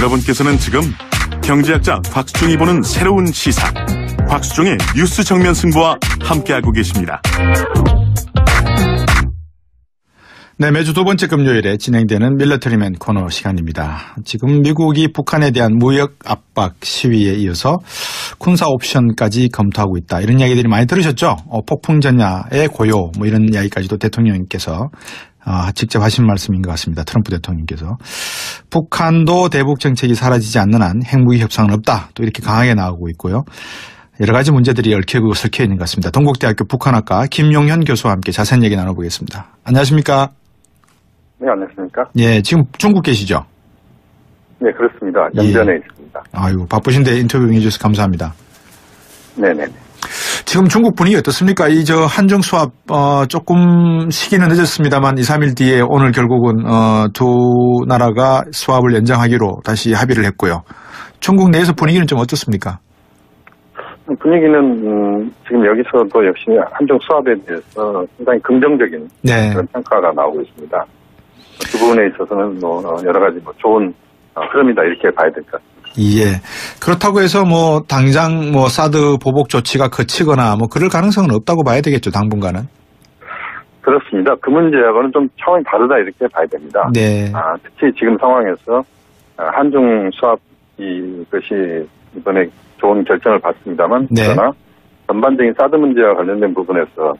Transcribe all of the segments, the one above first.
여러분께서는 지금 경제학자 곽수종이 보는 새로운 시사, 곽수종의 뉴스 정면 승부와 함께하고 계십니다. 네, 매주 두 번째 금요일에 진행되는 밀리터리맨 코너 시간입니다. 지금 미국이 북한에 대한 무역 압박 시위에 이어서 군사 옵션까지 검토하고 있다. 이런 이야기들이 많이 들으셨죠? 폭풍 전야의 고요, 뭐 이런 이야기까지도 대통령님께서 직접 하신 말씀인 것 같습니다. 트럼프 대통령께서. 북한도 대북 정책이 사라지지 않는 한 핵무기 협상은 없다. 또 이렇게 강하게 나오고 있고요. 여러 가지 문제들이 얽히고 설켜 있는 것 같습니다. 동국대학교 북한학과 김용현 교수와 함께 자세한 얘기 나눠보겠습니다. 안녕하십니까? 네, 안녕하십니까? 예, 지금 중국 계시죠? 네, 그렇습니다. 연변에 있습니다. 아유, 바쁘신데 인터뷰 응해주셔서 감사합니다. 네네. 지금 중국 분위기 어떻습니까? 한중 수합, 조금 시기는 늦었습니다만 2, 3일 뒤에 오늘 결국은, 두 나라가 수합을 연장하기로 다시 합의를 했고요. 중국 내에서 분위기는 좀 어떻습니까? 분위기는, 지금 여기서도 역시 한중 수합에 대해서 상당히 긍정적인 그런 평가가 나오고 있습니다. 그 부분에 있어서는 여러 가지 좋은 흐름이다 이렇게 봐야 될 것 같습니다. 예. 그렇다고 해서 당장 사드 보복 조치가 거치거나 그럴 가능성은 없다고 봐야 되겠죠, 당분간은. 그렇습니다. 그 문제하고는 좀 차원이 다르다 이렇게 봐야 됩니다. 네. 특히 지금 상황에서 한중 수합 이것이 이번에 좋은 결정을 받습니다만 그러나 전반적인 사드 문제와 관련된 부분에서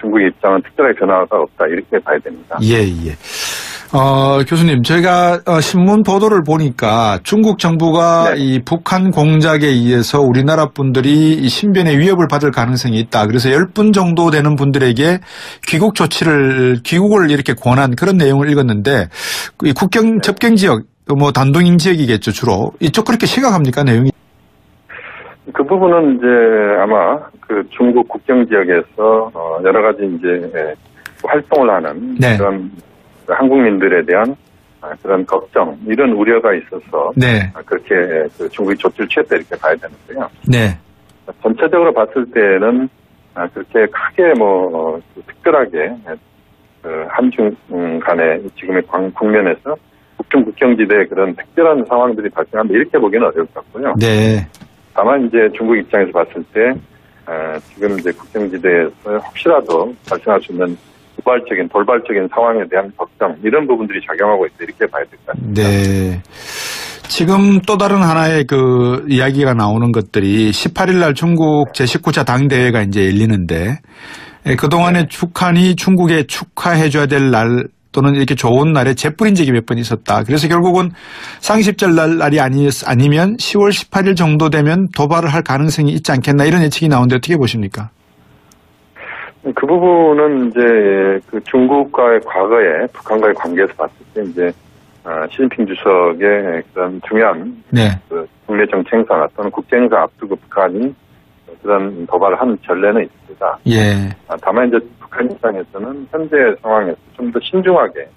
중국의 입장은 특별하게 변화가 없다 이렇게 봐야 됩니다. 예. 교수님, 저희가 신문 보도를 보니까 중국 정부가 이 북한 공작에 의해서 우리나라 분들이 이 신변의 위협을 받을 가능성이 있다. 그래서 10분 정도 되는 분들에게 귀국을 이렇게 권한 그런 내용을 읽었는데 이 국경 접경 지역, 단동인 지역이겠죠, 주로. 이쪽 그렇게 심각합니까, 내용이? 그 부분은 이제 아마 그 중국 국경 지역에서 여러 가지 이제 활동을 하는 그런 한국민들에 대한 그런 걱정, 이런 우려가 있어서 그렇게 중국이 조치를 취했다 이렇게 봐야 되는데요. 네. 전체적으로 봤을 때는 그렇게 크게 특별하게 한중 간의 지금의 국면에서 북중 국경지대에 그런 특별한 상황들이 발생한다 이렇게 보기는 어려울 것 같고요. 네. 다만 이제 중국 입장에서 봤을 때 지금 이제 국경지대에서 혹시라도 발생할 수 있는 돌발적인 상황에 대한 걱정 이런 부분들이 작용하고 있다 이렇게 봐야 될 것 같습니다. 네. 지금 또 다른 하나의 그 이야기가 나오는 것들이 18일 날 중국 제19차 당대회가 이제 열리는데 그동안에 북한이 중국에 축하해줘야 될 날 또는 이렇게 좋은 날에 재뿌린 적이 몇 번 있었다. 그래서 결국은 상십절 날이 아니면 10월 18일 정도 되면 도발을 할 가능성이 있지 않겠나 이런 예측이 나오는데 어떻게 보십니까? 그 부분은 이제 그 중국과의 과거에 북한과의 관계에서 봤을 때 이제 시진핑 주석의 그런 중요한 그 국내 정치 행사나 또는 국제 행사 앞두고 북한이 그런 도발을 한 전례는 있습니다. 예. 다만 이제 북한 입장에서는 현재 상황에서 좀 더 신중하게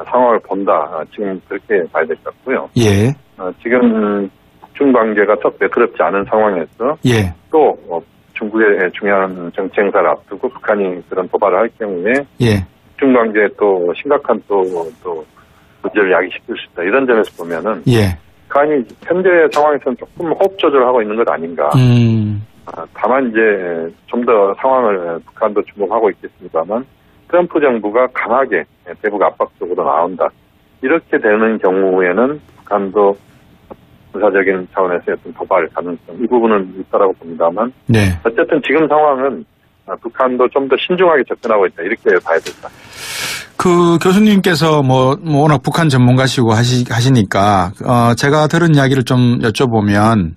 상황을 본다. 지금 그렇게 봐야 될 것 같고요. 예. 지금 북중 관계가 썩 매끄럽지 않은 상황에서 또 중국의 중요한 정치 행사를 앞두고 북한이 그런 도발을 할 경우에 북중 관계에 또 심각한 또 문제를 야기시킬 수 있다. 이런 점에서 보면은 북한이 현재 상황에서는 조금 호흡 조절을 하고 있는 것 아닌가. 다만 이제 좀 더 상황을 북한도 주목하고 있겠습니다만 트럼프 정부가 강하게 대북 압박 쪽으로 나온다. 이렇게 되는 경우에는 북한도 군사적인 차원에서의 어떤 도발 가능성 이 부분은 있다라고 봅니다만 어쨌든 지금 상황은 북한도 좀 더 신중하게 접근하고 있다 이렇게 봐야 된다. 그 교수님께서 워낙 북한 전문가시고 하시니까 제가 들은 이야기를 좀 여쭤보면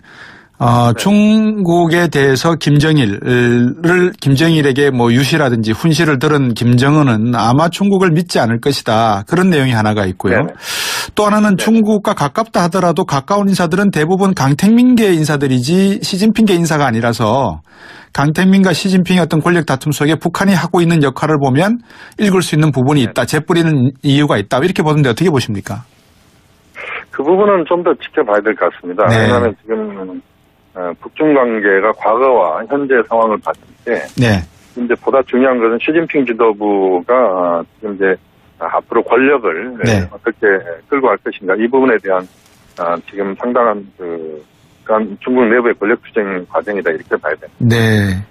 중국에 대해서 김정일에게 유시라든지 훈시를 들은 김정은은 아마 중국을 믿지 않을 것이다. 그런 내용이 하나가 있고요. 또 하나는 중국과 가깝다 하더라도 가까운 인사들은 대부분 강택민계 인사들이지 시진핑계 인사가 아니라서 강택민과 시진핑의 어떤 권력 다툼 속에 북한이 하고 있는 역할을 보면 읽을 수 있는 부분이 있다. 재뿌리는 이유가 있다. 이렇게 보는데 어떻게 보십니까? 그 부분은 좀 더 지켜봐야 될 것 같습니다. 왜냐하면 지금 북중 관계가 과거와 현재 상황을 봤을 때 이제 보다 중요한 것은 시진핑 지도부가 지금 이제 앞으로 권력을 어떻게 끌고 갈 것인가 이 부분에 대한 지금 상당한 중국 내부의 권력 투쟁 과정이다 이렇게 봐야 됩니다. 네.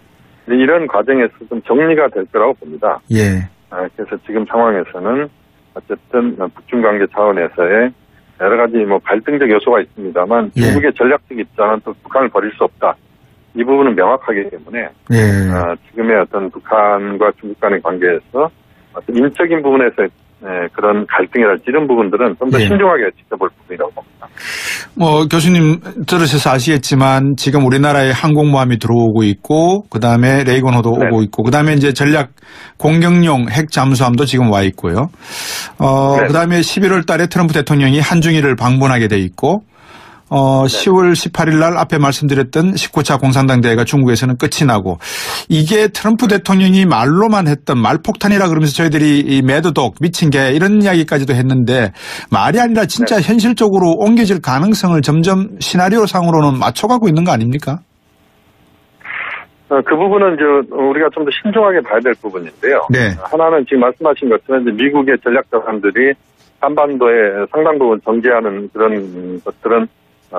이런 과정에서 좀 정리가 될 거라고 봅니다. 예. 그래서 지금 상황에서는 어쨌든 북중 관계 차원에서의 여러 가지 갈등적 요소가 있습니다만 예. 중국의 전략적 입장은 또 북한을 버릴 수 없다. 이 부분은 명확하기 때문에 지금의 어떤 북한과 중국 간의 관계에서 어떤 인적인 부분에서 그런 갈등이랄지 이런 부분들은 좀 더 신중하게 지켜볼 부분이라고 봅니다. 교수님 들으셔서 아시겠지만 지금 우리나라에 항공모함이 들어오고 있고 그다음에 레이건호도 오고 있고 그다음에 이제 전략 공격용 핵 잠수함도 지금 와 있고요. 그다음에 11월 달에 트럼프 대통령이 한중일을 방문하게 돼 있고 10월 18일 날 앞에 말씀드렸던 19차 공산당 대회가 중국에서는 끝이 나고 이게 트럼프 대통령이 말로만 했던 말폭탄이라 그러면서 저희들이 이 매드독 미친 개 이런 이야기까지도 했는데 말이 아니라 진짜 현실적으로 옮겨질 가능성을 점점 시나리오상으로는 맞춰가고 있는 거 아닙니까? 그 부분은 이제 우리가 좀 더 신중하게 봐야 될 부분인데요. 네. 하나는 지금 말씀하신 것처럼 이제 미국의 전략 자산들이 한반도에 상당 부분 정지하는 그런 것들은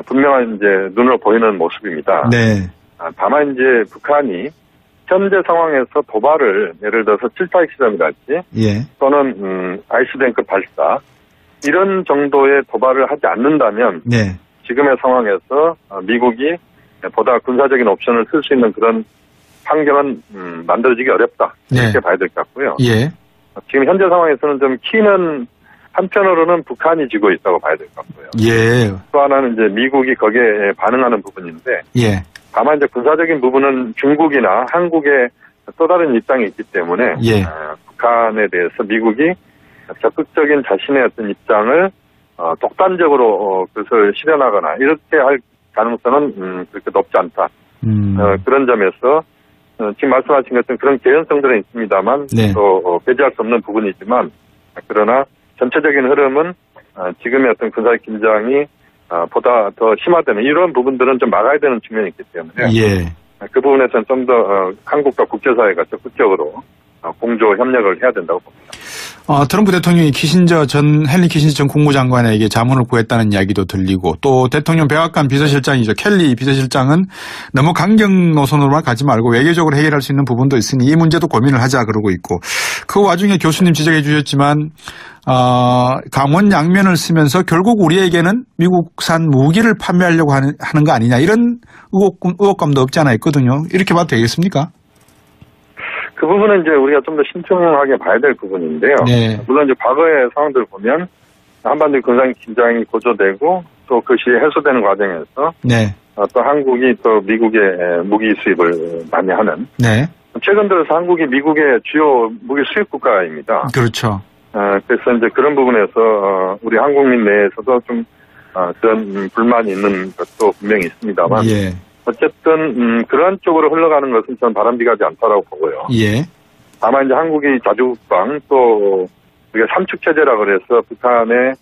분명한 이제 눈으로 보이는 모습입니다. 네. 다만 이제 북한이 현재 상황에서 도발을 예를 들어서 7차핵 실험이랄지 또는 아이스뱅크 발사 이런 정도의 도발을 하지 않는다면 지금의 상황에서 미국이 보다 군사적인 옵션을 쓸 수 있는 그런 환경은 만들어지기 어렵다 이렇게 봐야 될 것 같고요. 지금 현재 상황에서는 좀 키는 한편으로는 북한이 지고 있다고 봐야 될 것 같고요. 또 하나는 이제 미국이 거기에 반응하는 부분인데, 다만 이제 군사적인 부분은 중국이나 한국의 또 다른 입장이 있기 때문에 북한에 대해서 미국이 적극적인 자신의 어떤 입장을 독단적으로 그것을 실현하거나 이렇게 할 가능성은 그렇게 높지 않다. 그런 점에서 지금 말씀하신 것처럼 그런 개연성들은 있습니다만 또 배제할 수 없는 부분이지만 그러나 전체적인 흐름은 지금의 어떤 군사적 긴장이 보다 더 심화되는 이런 부분들은 좀 막아야 되는 측면이 있기 때문에 그 부분에서는 좀 더 한국과 국제사회가 적극적으로 공조 협력을 해야 된다고 봅니다. 트럼프 대통령이 헨리 키신저 전 국무장관에게 자문을 구했다는 이야기도 들리고 또 대통령 백악관 비서실장이죠. 켈리 비서실장은 너무 강경 노선으로만 가지 말고 외교적으로 해결할 수 있는 부분도 있으니 이 문제도 고민을 하자 그러고 있고 그 와중에 교수님 지적해 주셨지만 강원 양면을 쓰면서 결국 우리에게는 미국산 무기를 판매하려고 하는 거 아니냐 이런 의혹감도 없지 않아 있거든요. 이렇게 봐도 되겠습니까? 그 부분은 이제 우리가 좀 더 신중하게 봐야 될 부분인데요. 물론 이제 과거의 상황들을 보면 한반도 군사 긴장이 고조되고 또 그것이 해소되는 과정에서 또 한국이 또 미국의 무기 수입을 많이 하는 최근 들어서 한국이 미국의 주요 무기 수입 국가입니다. 그렇죠. 그래서 이제 그런 부분에서 우리 한국민 내에서도 좀 그런 불만이 있는 것도 분명히 있습니다만 어쨌든 그러한 쪽으로 흘러가는 것은 저는 바람직하지 않다라고 보고요. 다만 이제 한국이 자주국방 또 우리가 삼축 체제라 그래서 북한의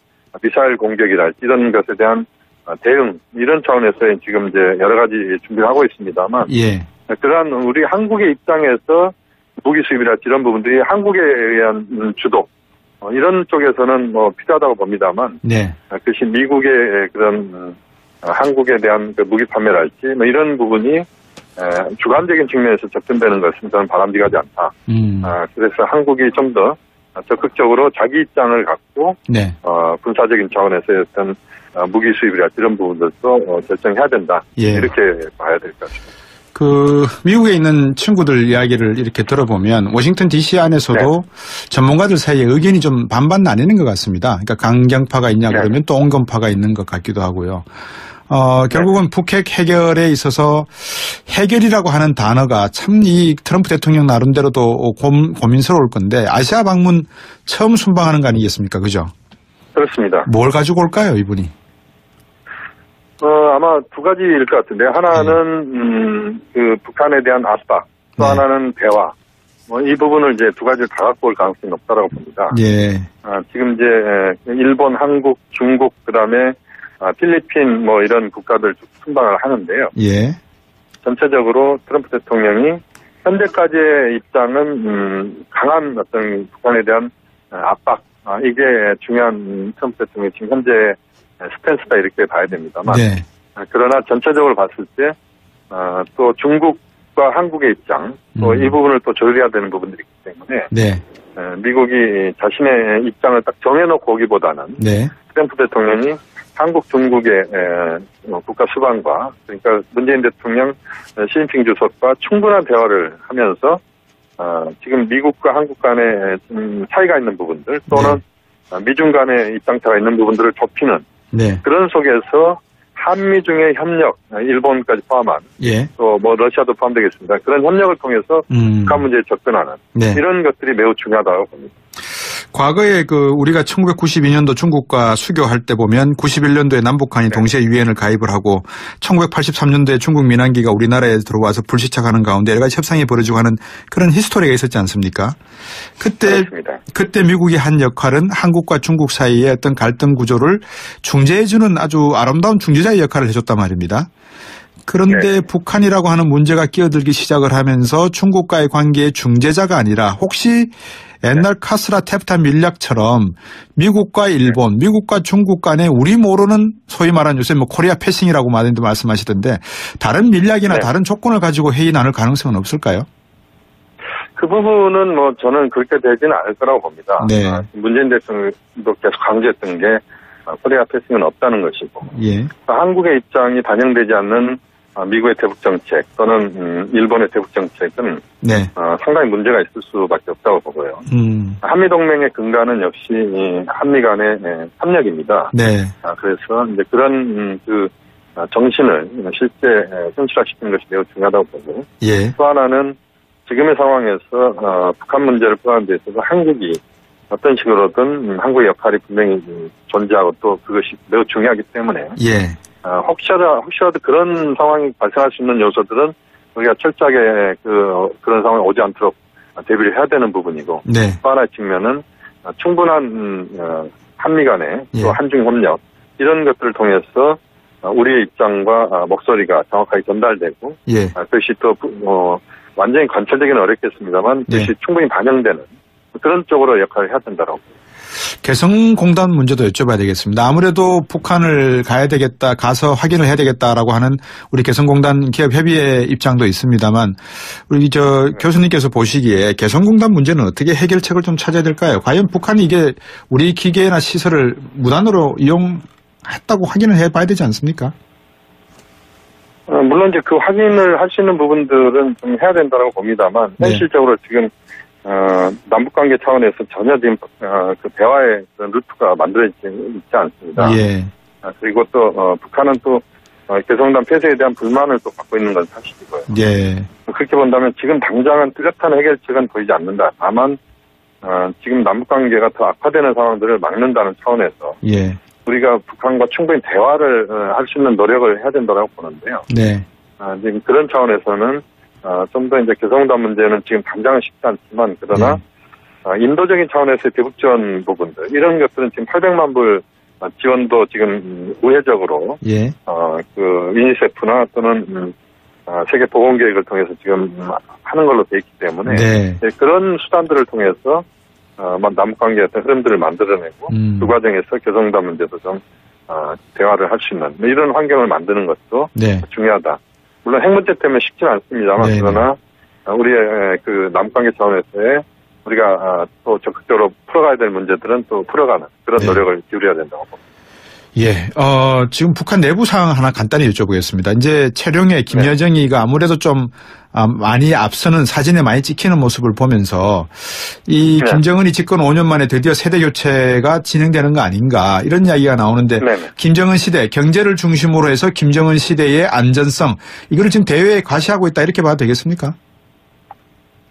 미사일 공격이랄지 이런 것에 대한 대응 이런 차원에서 지금 이제 여러 가지 준비를 하고 있습니다만 그러한 우리 한국의 입장에서 무기 수입이랄지 이런 부분들이 한국에 의한 주도 이런 쪽에서는 필요하다고 봅니다만 그것이 미국의 그런 한국에 대한 그 무기 판매랄지 이런 부분이 주관적인 측면에서 접근되는 것은 저는 바람직하지 않다. 그래서 한국이 좀 더 적극적으로 자기 입장을 갖고 군사적인 차원에서의 어떤 무기 수입이랄지 이런 부분들도 결정해야 된다. 이렇게 봐야 될 것 같습니다. 미국에 있는 친구들 이야기를 이렇게 들어보면 워싱턴 DC 안에서도 전문가들 사이에 의견이 좀 반반 나뉘는 것 같습니다. 그러니까 강경파가 있냐 그러면 또 온건파가 있는 것 같기도 하고요. 결국은 북핵 해결에 있어서 해결이라고 하는 단어가 참 이 트럼프 대통령 나름대로도 고민스러울 건데 아시아 방문 처음 순방하는 거 아니겠습니까? 그죠? 그렇습니다. 뭘 가지고 올까요, 이분이? 아마 두 가지일 것 같은데 하나는 그 북한에 대한 압박, 또 하나는 대화. 이 부분을 이제 두 가지를 다 갖고 올 가능성이 높다라고 봅니다. 지금 이제 일본, 한국, 중국, 그다음에 필리핀 이런 국가들 순방을 하는데요. 전체적으로 트럼프 대통령이 현재까지의 입장은 강한 어떤 북한에 대한 압박 이게 중요한 트럼프 대통령이 지금 현재 스탠스다 이렇게 봐야 됩니다만 네. 그러나 전체적으로 봤을 때 또 중국과 한국의 입장 또 이 부분을 또 조율해야 되는 부분들이 있기 때문에 네. 미국이 자신의 입장을 딱 정해놓고 오기보다는 네. 트럼프 대통령이 한국, 중국의 국가 수반과 그러니까 문재인 대통령, 시진핑 주석과 충분한 대화를 하면서 지금 미국과 한국 간에 좀 차이가 있는 부분들 또는 미중 간의 입장차가 있는 부분들을 좁히는 네. 그런 속에서 한미 중의 협력, 일본까지 포함한 예. 또 뭐 러시아도 포함되겠습니다. 그런 협력을 통해서 북한 문제에 접근하는 네. 이런 것들이 매우 중요하다고 봅니다. 과거에 우리가 1992년도 중국과 수교할 때 보면 91년도에 남북한이 동시에 유엔을 가입을 하고 1983년도에 중국 민항기가 우리나라에 들어와서 불시착하는 가운데 여러 가지 협상이 벌어지고 하는 그런 히스토리가 있었지 않습니까? 그때 미국이 한 역할은 한국과 중국 사이의 어떤 갈등 구조를 중재해주는 아주 아름다운 중재자의 역할을 해줬단 말입니다. 그런데 북한이라고 하는 문제가 끼어들기 시작을 하면서 중국과의 관계의 중재자가 아니라 혹시 옛날 카스라 테프타 밀약처럼 미국과 일본, 미국과 중국 간에 우리 모르는 소위 말하는 요새 코리아 패싱이라고 말씀하시던데 다른 밀약이나 다른 조건을 가지고 회의 나눌 가능성은 없을까요? 그 부분은 저는 그렇게 되지는 않을 거라고 봅니다. 네. 문재인 대통령도 계속 강조했던 게 코리아 패싱은 없다는 것이고 한국의 입장이 반영되지 않는 미국의 대북 정책 또는 일본의 대북 정책은 상당히 문제가 있을 수밖에 없다고 보고요. 한미 동맹의 근간은 역시 한미 간의 협력입니다. 그래서 이제 그런 정신을 실제 현실화시키는 것이 매우 중요하다고 보고 또 하나는 지금의 상황에서 북한 문제를 풀어가는 데 있어서 한국이 어떤 식으로든 한국의 역할이 분명히 존재하고 또 그것이 매우 중요하기 때문에 혹시라도 그런 상황이 발생할 수 있는 요소들은 우리가 철저하게 그런 상황이 오지 않도록 대비를 해야 되는 부분이고 또 하나의 측면은 충분한 한미 간의 또 한중 협력 이런 것들을 통해서 우리의 입장과 목소리가 정확하게 전달되고 그것이 또 완전히 관철되기는 어렵겠습니다만 그것이 충분히 반영되는 그런 쪽으로 역할을 해야 된다고. 개성공단 문제도 여쭤봐야 되겠습니다. 아무래도 북한을 가서 확인을 해야 되겠다라고 하는 우리 개성공단 기업협의회 입장도 있습니다만 우리 교수님께서 보시기에 개성공단 문제는 어떻게 해결책을 좀 찾아야 될까요? 과연 북한이 이게 우리 기계나 시설을 무단으로 이용했다고 확인을 해봐야 되지 않습니까? 물론 이제 그 확인을 할 수 있는 부분들은 좀 해야 된다고 봅니다만 현실적으로 지금 남북관계 차원에서 전혀 지금 그 대화의 그런 루트가 만들어지지 있지 않습니다. 그리고 또 북한은 또 개성공단 폐쇄에 대한 불만을 또 갖고 있는 건 사실이고요. 그렇게 본다면 지금 당장은 뚜렷한 해결책은 보이지 않는다. 다만 지금 남북관계가 더 악화되는 상황들을 막는다는 차원에서 우리가 북한과 충분히 대화를 할 수 있는 노력을 해야 된다고 보는데요. 지금 그런 차원에서는 좀 더 이제 개성공단 문제는 지금 당장은 쉽지 않지만 그러나 인도적인 차원에서의 대북 지원 부분들 이런 것들은 지금 800만 불 지원도 지금 우회적으로 그 유니세프나 또는 세계 보건계획을 통해서 지금 하는 걸로 돼 있기 때문에 그런 수단들을 통해서 남북관계의 어떤 흐름들을 만들어내고 그 과정에서 개성공단 문제도 좀 대화를 할 수 있는 이런 환경을 만드는 것도 중요하다. 물론 핵 문제 때문에 쉽지는 않습니다만 그러나 우리의 그 남북관계 차원에서의 우리가 또 적극적으로 풀어가야 될 문제들은 또 풀어가는 그런 노력을 기울여야 된다고 봅니다. 지금 북한 내부 상황 하나 간단히 여쭤보겠습니다. 이제 최룡해 김여정이가 아무래도 좀 많이 앞서는 사진에 많이 찍히는 모습을 보면서 이 김정은이 집권 5년 만에 드디어 세대 교체가 진행되는 거 아닌가 이런 이야기가 나오는데 김정은 시대 경제를 중심으로 해서 김정은 시대의 안전성 이거를 지금 대외에 과시하고 있다 이렇게 봐도 되겠습니까?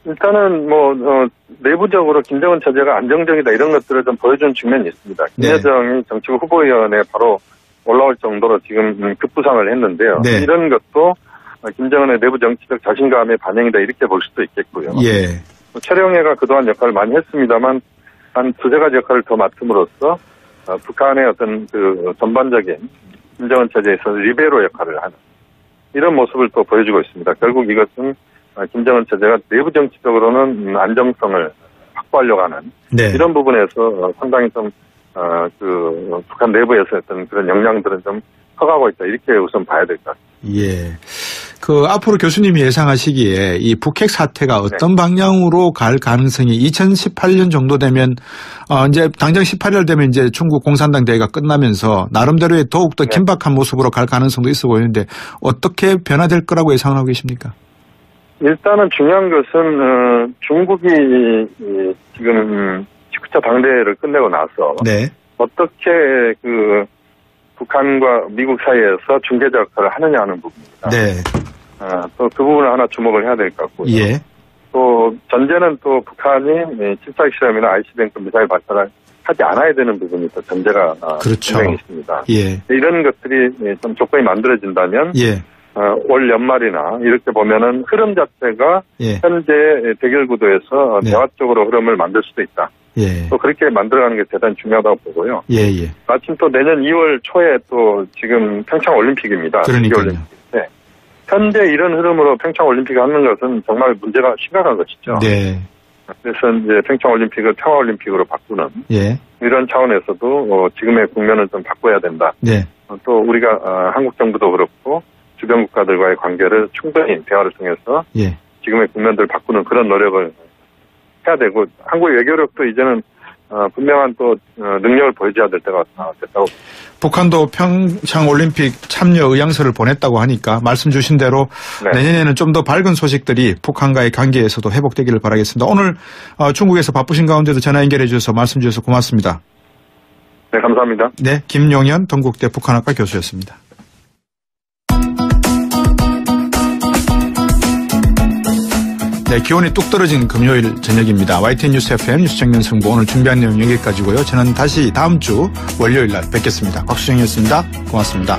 일단은 내부적으로 김정은 체제가 안정적이다 이런 것들을 좀 보여준 측면이 있습니다. 김여정이 정치국 후보위원회에 바로 올라올 정도로 지금 급부상을 했는데요. 이런 것도 김정은의 내부 정치적 자신감의 반영이다 이렇게 볼 수도 있겠고요. 최룡해가 그동안 역할을 많이 했습니다만 한 두세 가지 역할을 더 맡음으로써 북한의 어떤 그 전반적인 김정은 체제에서 리베로 역할을 하는 이런 모습을 또 보여주고 있습니다. 결국 이것은 김정은 체제가 내부 정치적으로는 안정성을 확보하려고 하는 이런 부분에서 상당히 좀 북한 내부에서 어떤 그런 역량들은 좀 커가고 있다. 이렇게 우선 봐야 될 것 같습니다. 예. 앞으로 교수님이 예상하시기에 이 북핵 사태가 어떤 방향으로 갈 가능성이 2018년 정도 되면, 이제 당장 18일 되면 이제 중국 공산당 대회가 끝나면서 나름대로의 더욱더 긴박한 모습으로 갈 가능성도 있어 보이는데 어떻게 변화될 거라고 예상하고 계십니까? 일단은 중요한 것은, 중국이 지금 19차 당대회를 끝내고 나서. 네. 어떻게 북한과 미국 사이에서 중재자 역할을 하느냐 하는 부분입니다. 네. 또 그 부분을 하나 주목을 해야 될 것 같고요. 예. 또 전제는 또 북한이 칠삭 실험이나 ICBM 미사일 발사를 하지 않아야 되는 부분이 또 전제가 그렇죠. 분명히 있습니다. 예. 이런 것들이 좀 조건이 만들어진다면 예. 올 연말이나 이렇게 보면은 흐름 자체가 예. 현재 대결 구도에서 네. 대화 쪽으로 흐름을 만들 수도 있다. 예. 또 그렇게 만들어가는 게 대단히 중요하다고 보고요. 예. 마침 또 내년 2월 초에 또 지금 평창 올림픽입니다. 그러니까요. 네. 현재 이런 흐름으로 평창 올림픽을 하는 것은 정말 문제가 심각한 것이죠. 네. 그래서 이제 평창 올림픽을 평화 올림픽으로 바꾸는 예. 이런 차원에서도 지금의 국면을 좀 바꿔야 된다. 네. 또 우리가 한국 정부도 그렇고 주변 국가들과의 관계를 충분히 대화를 통해서 예. 지금의 국면들을 바꾸는 그런 노력을 해야 되고 한국의 외교력도 이제는 분명한 또 능력을 보여줘야 될 때가 됐다고. 북한도 평창 올림픽 참여 의향서를 보냈다고 하니까 말씀 주신 대로 네. 내년에는 좀 더 밝은 소식들이 북한과의 관계에서도 회복되기를 바라겠습니다. 오늘 중국에서 바쁘신 가운데도 전화 연결해 주셔서 말씀 주셔서 고맙습니다. 네, 감사합니다. 네, 김용현 동국대 북한학과 교수였습니다. 네, 기온이 뚝 떨어진 금요일 저녁입니다. YTN 뉴스 FM 뉴스 정면 승부 오늘 준비한 내용 여기까지고요. 저는 다시 다음 주 월요일 날 뵙겠습니다. 곽수정이었습니다. 고맙습니다.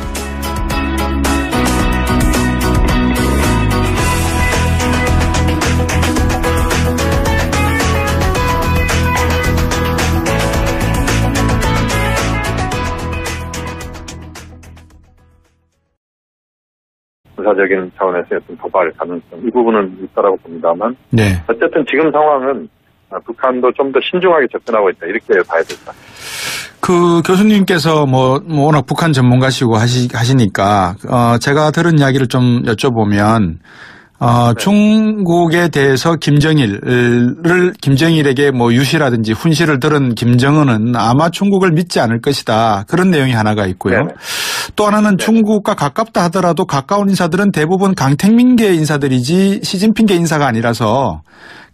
군사적인 차원에서의 어떤 도발 가능성 이 부분은 있다라고 봅니다만 네. 어쨌든 지금 상황은 북한도 좀 더 신중하게 접근하고 있다 이렇게 봐야 된다. 교수님께서 워낙 북한 전문가시고 하시니까 제가 들은 이야기를 좀 여쭤보면 네. 중국에 대해서 김정일에게 유시라든지 훈시를 들은 김정은은 아마 중국을 믿지 않을 것이다. 그런 내용이 하나가 있고요. 네네. 또 하나는 네네. 중국과 가깝다 하더라도 가까운 인사들은 대부분 강택민계 인사들이지 시진핑계 인사가 아니라서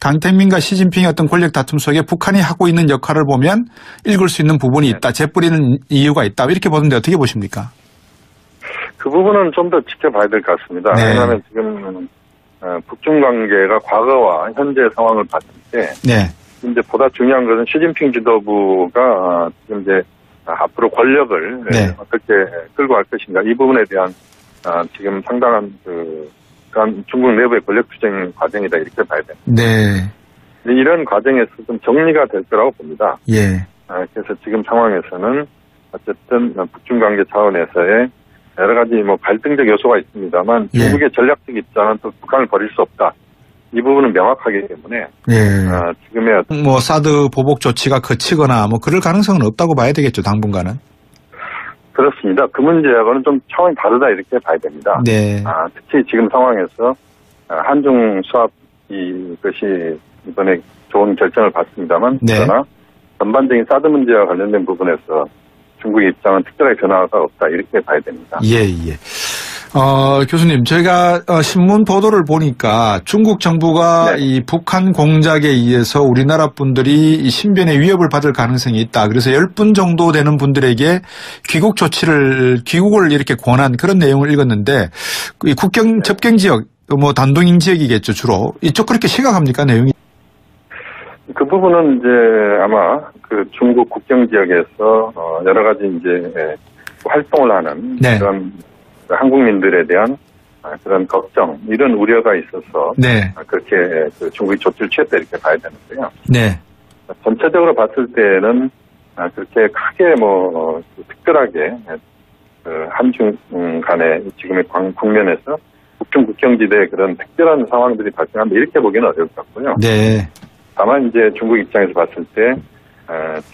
강택민과 시진핑의 어떤 권력 다툼 속에 북한이 하고 있는 역할을 보면 읽을 수 있는 부분이 있다. 재뿌리는 이유가 있다. 이렇게 보는데 어떻게 보십니까? 그 부분은 좀 더 지켜봐야 될 것 같습니다. 네. 왜냐하면 지금 북중 관계가 과거와 현재 상황을 봤을 때, 네. 이제 보다 중요한 것은 시진핑 지도부가 지금 이제 앞으로 권력을 네. 어떻게 끌고 갈 것인가 이 부분에 대한 지금 상당한 중국 내부의 권력 투쟁 과정이다 이렇게 봐야 됩니다. 네. 이런 과정에서 좀 정리가 될 거라고 봅니다. 예. 그래서 지금 상황에서는 어쨌든 북중 관계 차원에서의 여러 가지 갈등적 요소가 있습니다만 예. 중국의 전략적 입장은 또 북한을 버릴 수 없다. 이 부분은 명확하기 때문에 예. 지금의 사드 보복 조치가 거치거나 그럴 가능성은 없다고 봐야 되겠죠. 당분간은. 그렇습니다. 그 문제하고는 좀 차원이 다르다 이렇게 봐야 됩니다. 네. 특히 지금 상황에서 한중 수합 이것이 이번에 좋은 결정을 받습니다만 네. 그러나 전반적인 사드 문제와 관련된 부분에서 중국의 입장은 특별하게 변화가 없다 이렇게 봐야 됩니다. 예. 교수님, 저희가 신문 보도를 보니까 중국 정부가 네. 이 북한 공작에 의해서 우리나라 분들이 신변의 위협을 받을 가능성이 있다. 그래서 10분 정도 되는 분들에게 귀국을 이렇게 권한 그런 내용을 읽었는데 이 국경 접경 지역, 단동인 지역이겠죠 주로. 이쪽 그렇게 시각합니까 내용이? 그 부분은 이제 아마 중국 국경 지역에서 여러 가지 이제 활동을 하는 네. 그런 한국민들에 대한 그런 걱정 이런 우려가 있어서 네. 그렇게 중국이 조치를 취했다 이렇게 봐야 되는데요. 네. 전체적으로 봤을 때는 그렇게 크게 특별하게 한중 간의 지금의 국면에서 북중 국경지대에 그런 특별한 상황들이 발생한다 이렇게 보기는 어려울 것 같고요. 네. 다만 이제 중국 입장에서 봤을 때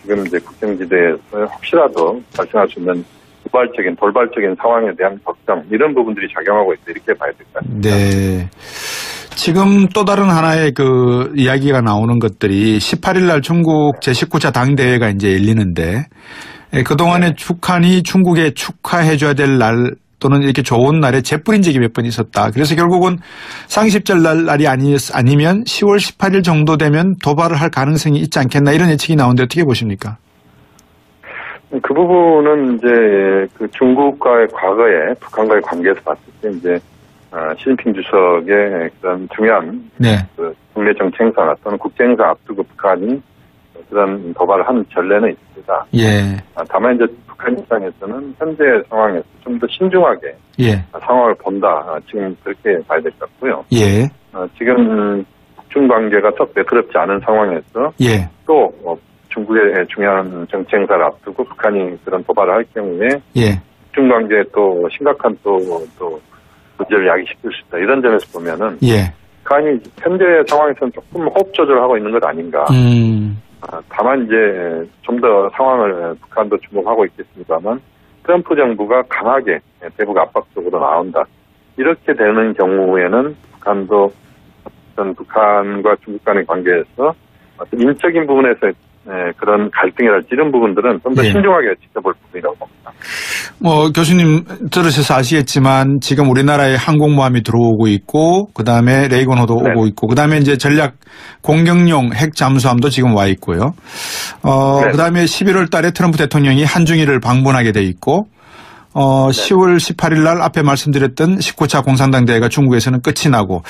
지금 이제 국경지대에서 혹시라도 발생할 수 있는 돌발적인 상황에 대한 걱정, 이런 부분들이 작용하고 있다, 이렇게 봐야 될 것 같습니다. 네. 지금 또 다른 하나의 그 이야기가 나오는 것들이 18일 날 중국 제19차 당대회가 이제 열리는데, 그동안에 북한이 중국에 축하해줘야 될 날 또는 이렇게 좋은 날에 재뿌린 적이 몇 번 있었다. 그래서 결국은 상십절 날이 아니면 10월 18일 정도 되면 도발을 할 가능성이 있지 않겠나, 이런 예측이 나오는데 어떻게 보십니까? 그 부분은 이제 그 중국과의 과거에 북한과의 관계에서 봤을 때 이제 시진핑 주석의 그런 중요한 그 국내 정치 행사 또는 국제 행사 앞두고 북한이 그런 도발을 한 전례는 있습니다. 예. 다만 이제 북한 입장에서는 현재 상황에서 좀 더 신중하게 상황을 본다. 지금 그렇게 봐야 될 것 같고요. 예. 지금 북중 관계가 썩 매끄럽지 않은 상황에서 또 중국의 중요한 정치 행사를 앞두고 북한이 그런 도발을 할 경우에 북중 관계에 또 심각한 또 문제를 야기시킬 수 있다. 이런 점에서 보면은 북한이 현재 상황에서는 조금 호흡 조절하고 있는 것 아닌가. 다만 이제 좀 더 상황을 북한도 주목하고 있겠습니다만 트럼프 정부가 강하게 대북 압박적으로 나온다. 이렇게 되는 경우에는 북한도 어떤 북한과 중국 간의 관계에서 어떤 인적인 부분에서 그런 갈등이랄지 이런 부분들은 좀 더 신중하게 지켜볼 부분이라고 봅니다. 교수님 들으셔서 아시겠지만 지금 우리나라에 항공모함이 들어오고 있고, 그 다음에 레이건호도 오고 있고, 그 다음에 이제 전략 공격용 핵 잠수함도 지금 와 있고요. 그 다음에 11월 달에 트럼프 대통령이 한중일을 방문하게 돼 있고, 10월 18일 날 앞에 말씀드렸던 19차 공산당 대회가 중국에서는 끝이 나고,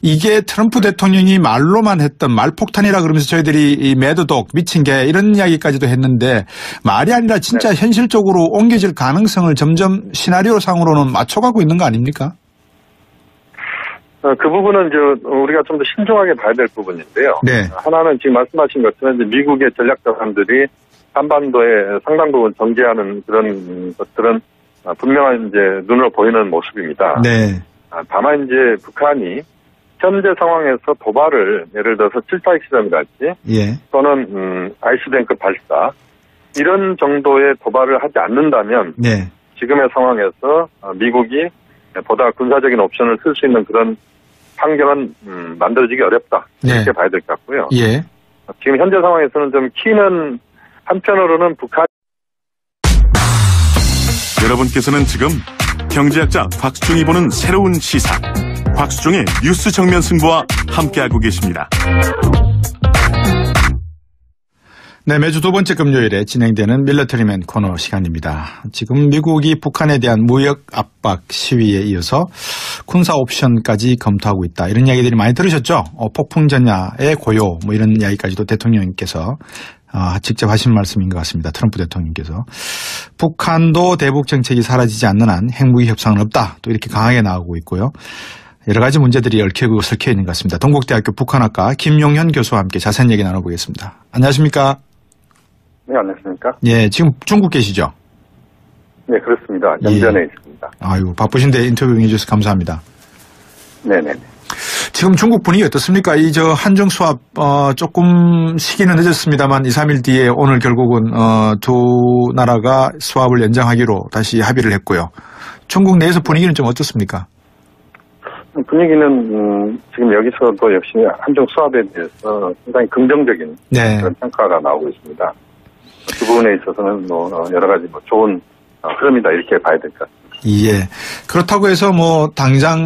이게 트럼프 대통령이 말로만 했던 말폭탄이라 그러면서 저희들이 이 매드독 미친 개 이런 이야기까지도 했는데, 말이 아니라 진짜 현실적으로 옮겨질 가능성을 점점 시나리오 상으로는 맞춰가고 있는 거 아닙니까? 그 부분은 이제 우리가 좀 더 신중하게 봐야 될 부분인데요. 하나는 지금 말씀하신 것처럼 이제 미국의 전략 자산들이 한반도에 상당 부분 정지하는 그런 것들은 분명한 이제 눈으로 보이는 모습입니다. 다만 이제 북한이 현재 상황에서 도발을 예를 들어서 7차 핵실험이랄지 또는 아이스뱅크 발사 이런 정도의 도발을 하지 않는다면 지금의 상황에서 미국이 보다 군사적인 옵션을 쓸 수 있는 그런 환경은 만들어지기 어렵다. 이렇게 봐야 될 것 같고요. 지금 현재 상황에서는 좀 키는 한편으로는 북한. 여러분께서는 지금 경제학자 곽수중이 보는 새로운 시사, 곽수중의 뉴스 정면 승부와 함께하고 계십니다. 네, 매주 두 번째 금요일에 진행되는 밀리터리맨 코너 시간입니다. 지금 미국이 북한에 대한 무역 압박 시위에 이어서 군사 옵션까지 검토하고 있다, 이런 이야기들이 많이 들으셨죠? 폭풍 전야의 고요, 뭐 이런 이야기까지도 대통령님께서 직접 하신 말씀인 것 같습니다. 트럼프 대통령께서. 북한도 대북 정책이 사라지지 않는 한 핵무기 협상은 없다, 또 이렇게 강하게 나오고 있고요. 여러 가지 문제들이 얽히고 설켜 있는 것 같습니다. 동국대학교 북한학과 김용현 교수와 함께 자세한 얘기 나눠보겠습니다. 안녕하십니까? 네, 안녕하십니까? 예, 지금 중국 계시죠? 네, 그렇습니다. 연변에 있습니다. 아유, 바쁘신데 인터뷰 응해주셔서 감사합니다. 네네네. 지금 중국 분위기 어떻습니까? 한중 수합, 조금 시기는 늦었습니다만 2, 3일 뒤에 오늘 결국은, 두 나라가 수합을 연장하기로 다시 합의를 했고요. 중국 내에서 분위기는 좀 어떻습니까? 분위기는, 지금 여기서도 역시 한중 수합에 대해서 상당히 긍정적인 그런 평가가 나오고 있습니다. 그 부분에 있어서는 여러 가지 좋은 흐름이다, 이렇게 봐야 될 것 같습니다. 그렇다고 해서 당장